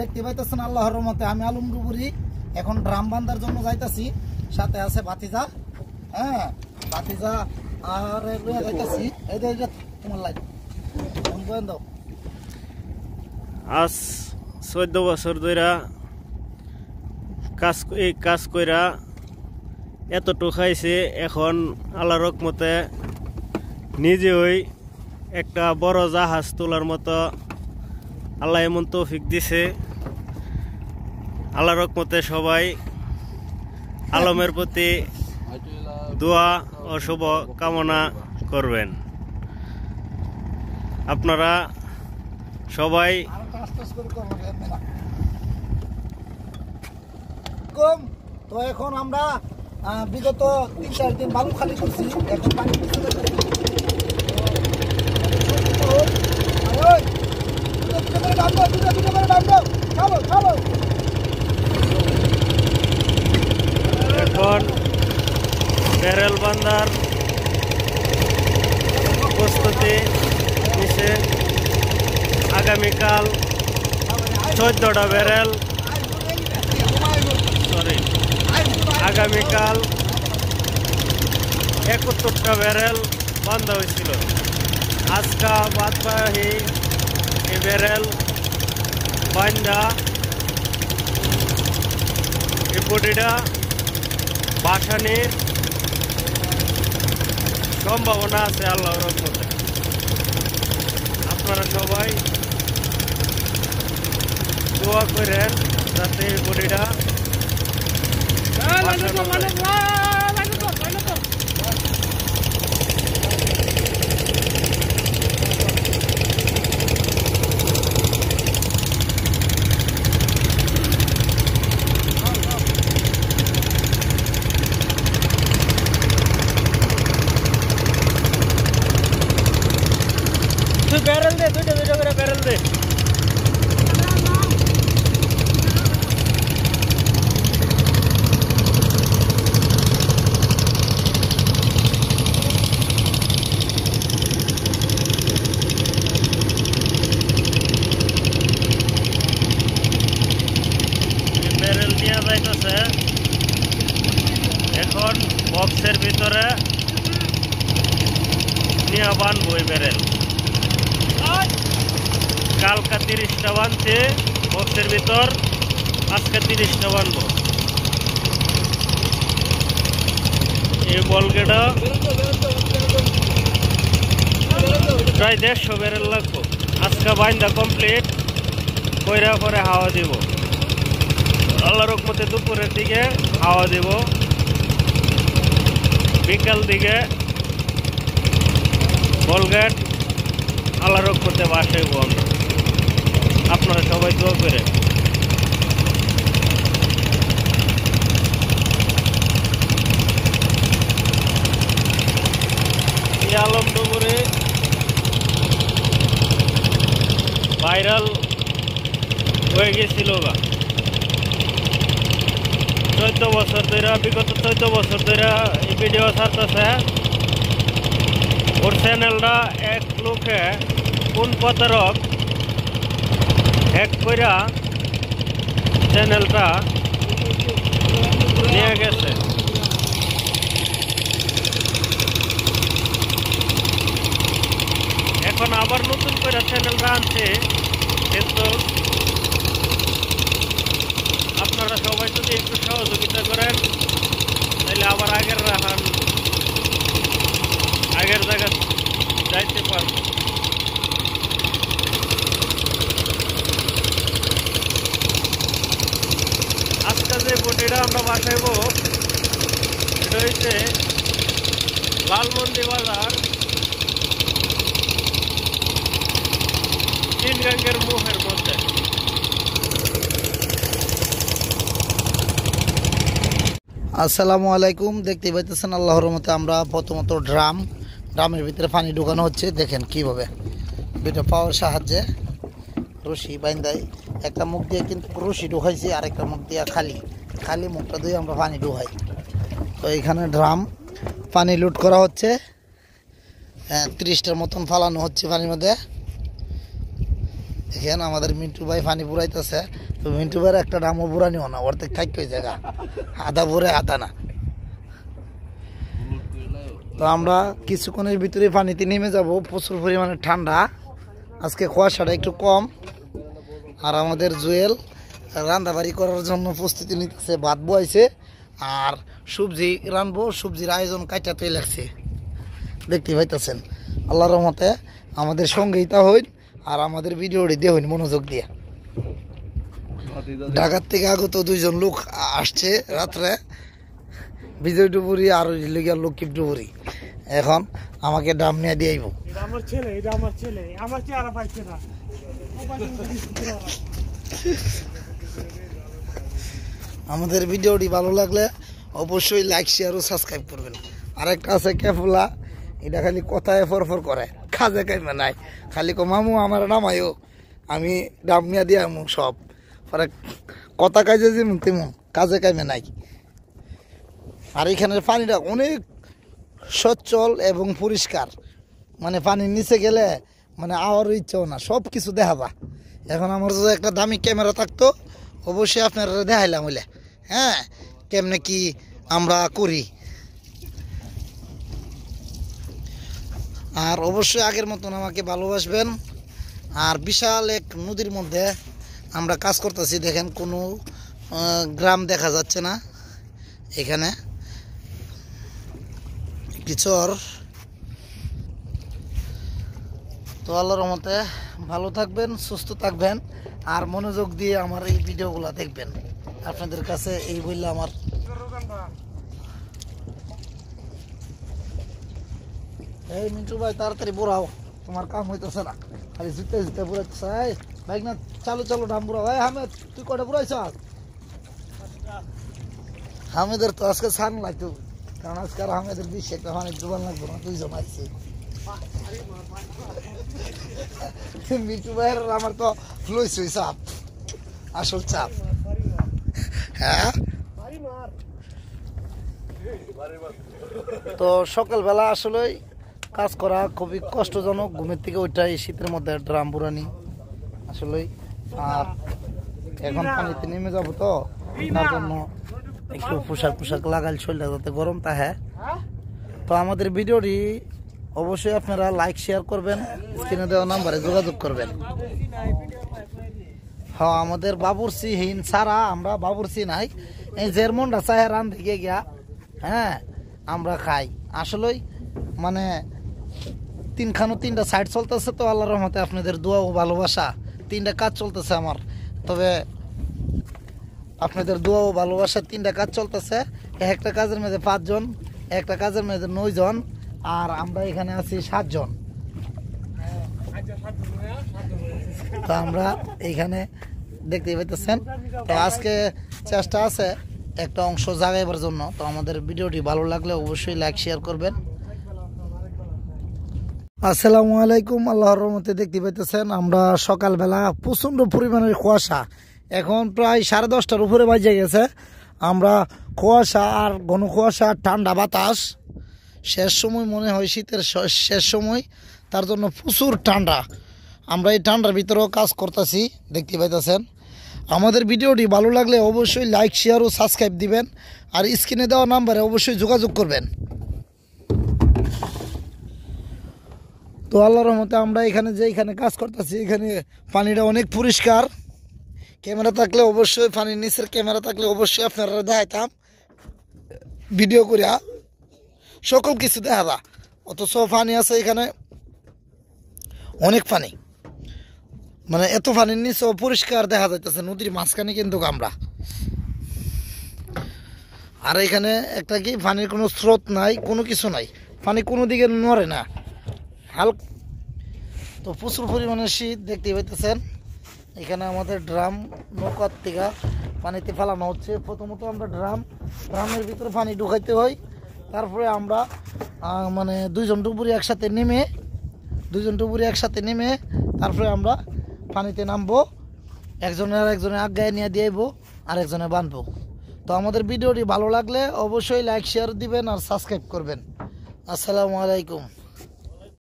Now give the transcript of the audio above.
দেখতে পাইতেছেন আল্লাহর রহমতে আমি আলম ডুবুরি এখন ড্রাম বান্ধার জন্য যাইতাছি, সাথে আছে ভাতিজা। হ্যাঁ ভাতিজা আর লইয়া যাইতাছি। এই যে তোমার লাইট বন্ধ দাও। আজ 14 বছর ধরে কাজ কইরা এতটুকু খাইছে, এখন আল্লাহর রহমতে নিজে ওই একটা বড় জাহাজ তোলার মতো আল্লাহ এমন তৌফিক দিছে। আল্লাহর রহমতে সবাই আলমের প্রতি দোয়া ও শুভ কামনা করবেন। আপনারা সবাই তো এখন আমরা বিগত 3-4 দিন বালু খালি করছি, এখন পানি এখন ব্যারেল বান্ধার প্রস্তুতি নিছে। আগামীকাল 14টা ব্যারেল, আগামীকাল 71টা ব্যারেল বান্ধা হয়েছিল। আজকা বাদবাহী এই ব্যারেল বান্ধা এই বডিটা বাসানির সম্ভাবনা আছে আল্লাহর রহমতে। আপনারা সবাই দোয়া করেন যাতে এই বডিটা ব্যারেল দে, দুইটা করে ব্যারেল দে। ব্যারেল নিয়ে যাইতেছে এখন বক্সের ভিতরে নিয়ে বানবো এই ব্যারেল। কালকা 30টা বানছে বক্সের ভিতর, আজকে 30টা বানবো। এই বলগেটা প্রায় 150 ব্যারেল লাগবো। আজকে বাইন্দা কমপ্লিট কইরা পরে হাওয়া দিব। আল্লাহর রহমতে দুপুরের দিকে হাওয়া দিব, বিকাল দিকে বলগেট আল্লাহর রহমতে বাসাইব আমরা। আপনারা সবাই দোয়া করে এই আলম ডুবুরে ভাইরাল হয়ে গেছিল গা 14 বছর ধরে, বিগত 14 বছর ধরে এই ভিডিও ছাড়তেছে। ওর চ্যানেলটা এক লোকে কোন প্রতারক হ্যাক কইরা চ্যানেলটা নিয়ে গেছে। এখন আবার নতুন করে চ্যানেলটা আনছে, কিন্তু আপনারা সবাই যদি একটু সহযোগিতা করেন তাহলে আবার আগের জায়গা যাইতে পারবো। আজকে যে বটিটা আমরা বাসাইব এটা হচ্ছে লালমন্দি বাজার 3 গাঙ্গের মুখের মধ্যে। আসসালামু আলাইকুম। দেখতে পাইতেছেন আল্লাহর রহমতে আমরা প্রথমত ড্রামের ভিতরে পানি ঢুকানো হচ্ছে। দেখেন কিভাবে দুইটা পাওয়ার সাহায্যে রশি বাইন্দাই, একটা মুখ দিয়ে কিন্তু রশি ঢুকাইছি, আর একটা মুখ দিয়ে খালি মুখটা দিয়ে আমরা পানি ঢুকাই। তো এখানে ড্রাম পানি লোড করা হচ্ছে, 30টার মতন ফালানো হচ্ছে পানির মধ্যে। দেখেন আমাদের মিন্টু ভাই পানি পুরাইতেছে। তো মিন্টু ভাইয়ের একটা ড্রামও পুরা নিও না, অর্ধেক থাকতে ওই জায়গা, আধা ভরে আধা না। তো আমরা কিছুক্ষণের ভিতরে পানিতে নেমে যাব। প্রচুর পরিমাণে ঠান্ডা, আজকে কুয়াশাটা একটু কম। আর আমাদের জুয়েল রান্নাবাড়ি করার জন্য প্রস্তুতি নিতেছে, ভাত বয়াইছে আর সবজি রানবো। সবজির আয়োজন কাটাতে লাগছে, দেখতে পাইতেছেন। আল্লাহর রহমতে আমাদের সঙ্গেই তা হইন আর আমাদের ভিডিওটি দিয়ে হইন মনোযোগ দিয়ে। ঢাকার থেকে আগত 2 জন লোক আসছে রাত্রে, বিজয় ডুবুরি আর লক্ষ্মীপ ডুবুরি। এখন আমাকে ডাম নিয়ে দিয়ে আইব। আমাদের ভিডিওটি ভালো লাগলে অবশ্যই লাইক শেয়ার ও সাবস্ক্রাইব করবেন। আরেকটা আছে ক্যাফুলা, এটা খালি কথায় ফরফর করে, কাজে কামে নাই। খালি মামু আমার নামাইও, আমি ডাম নিয়ে দিয়ে আমু সব। পরে কথা কাজে যেমন তেমন, কাজে কামে নাই। আর এখানের পানিটা অনেক সচ্ছল এবং পরিষ্কার, মানে পানির নিচে গেলে মানে আওয়ার ইচ্ছেও না, সব কিছু দেখা যায়। এখন আমার যদি একটা দামি ক্যামেরা থাকতো অবশ্যই আপনারা দেখাইলাম হইলে, হ্যাঁ, কেমনে কি আমরা করি। আর অবশ্যই আগের মতন আমাকে ভালোবাসবেন। আর বিশাল এক নদীর মধ্যে আমরা কাজ করতেছি, দেখেন কোনো গ্রাম দেখা যাচ্ছে না। এখানে একটি চর। তো আল্লাহর রহমতে ভালো থাকবেন, সুস্থ থাকবেন আর মনোযোগ দিয়ে আমার এই ভিডিওগুলো দেখবেন। আপনাদের কাছে এই বললে আমার এই মিন্টু ভাই তাড়াতাড়ি বুড়াও, তোমার কাম হইতেছে না, খালি জুতে জুতে বুড়াইতেছে। বাইক না চালু চালু ডাম বুড়াও। হামেদ তুই কটা বুড়াইছ? হামেদের তো আজকে ছান লাগতো, কারণ আজকে আর হামেদের বিশ্বে একটা পানির দোকান লাগবো না, 2 জন আসছে। মিন্টু ভাইয়ের আমার তো ফ্লুইসই চাপ, আসল চাপ। হ্যাঁ, তো সকালবেলা আসলে কাজ করা খুবই কষ্টজনক। ঘুমের থেকে ওইটাই শীতের মধ্যে ড্রাম বুড়ানি আসলে। আর এখন পানিতে নেমে যাবো, তো তার জন্য একটু পোশাক লাগাল শরীরটা যাতে গরম থাকে। তো আমাদের ভিডিওটি অবশ্যই আপনারা লাইক শেয়ার করবেন, স্ক্রিনে দেওয়া নাম্বারে যোগাযোগ করবেন। হ্যাঁ, আমাদের বাবুরচি হীন ছাড়া আমরা বাবুরচি নাই, এই জেরমনটা চাহে রান থেকে গিয়া, হ্যাঁ, আমরা খাই। আসলেই মানে 3টা সাইড চলতেছে, তো আল্লাহর রহমতে আপনাদের দোয়া ও ভালোবাসা 3টা কাজ চলতেছে আমার। তবে আপনাদের দোয়া ও ভালোবাসা 3টা কাজ চলতেছে। একটা কাজের মধ্যে 5 জন, একটা কাজের মধ্যে 9 জন, আর আমরা এখানে আছি 7 জন। তো আমরা এইখানে দেখতেই পাইতেছেন। তো আজকে চেষ্টা আছে একটা অংশ জাগাইবার জন্য। তো আমাদের ভিডিওটি ভালো লাগলে অবশ্যই লাইক শেয়ার করবেন। আসসালামু আলাইকুম। আল্লাহর রহমতে দেখতে পাইতেছেন আমরা সকালবেলা প্রচন্ড পরিমাণের কুয়াশা, এখন প্রায় 10:30টার উপরে বাজে গেছে। আমরা কুয়াশা আর ঘন কুয়াশা, ঠান্ডা বাতাস, শেষ সময় মনে হয় শীতের শেষ সময়, তার জন্য প্রচুর ঠান্ডা। আমরা এই ঠান্ডার ভিতরেও কাজ করতেছি, দেখতে পাইতেছেন। আমাদের ভিডিওটি ভালো লাগলে অবশ্যই লাইক শেয়ার ও সাবস্ক্রাইব দিবেন, আর স্ক্রিনে দেওয়া নাম্বারে অবশ্যই যোগাযোগ করবেন। তো আল্লাহর রহমতে আমরা এখানে কাজ করতেছি, এখানে পানিটা অনেক পরিষ্কার। ক্যামেরা থাকলে অবশ্যই, পানির নিচের ক্যামেরা থাকলে অবশ্যই আপনারা দেখাইতাম, ভিডিও করিয়া সকল কিছু দেখা যা। অথচ পানি আছে এখানে অনেক পানি, মানে এত পানির নিচে পরিষ্কার দেখা যাইতেছে, নদীর মাঝখানে কিন্তু আমরা। আর এখানে একটা কি, পানির কোনো স্রোত নাই, কোনো কিছু নাই, পানি কোনো দিকে নড়ে না, হালকা। তো প্রচুর পরিমাণে শীত দেখতে পাইতেছেন। এখানে আমাদের ড্রাম নৌকার থেকে পানিতে ফেলানো হচ্ছে। প্রথমত আমরা ড্রামের ভিতরে পানি ঢুকাইতে হয়, তারপরে আমরা মানে 2 জন ডুবুরি একসাথে নেমে তারপরে আমরা পানিতে নামবো। একজনে আগায় নিয়ে দিয়ে আর একজনে বাঁধবো। তো আমাদের ভিডিওটি ভালো লাগলে অবশ্যই লাইক শেয়ার দিবেন আর সাবস্ক্রাইব করবেন। আসসালামু আলাইকুম।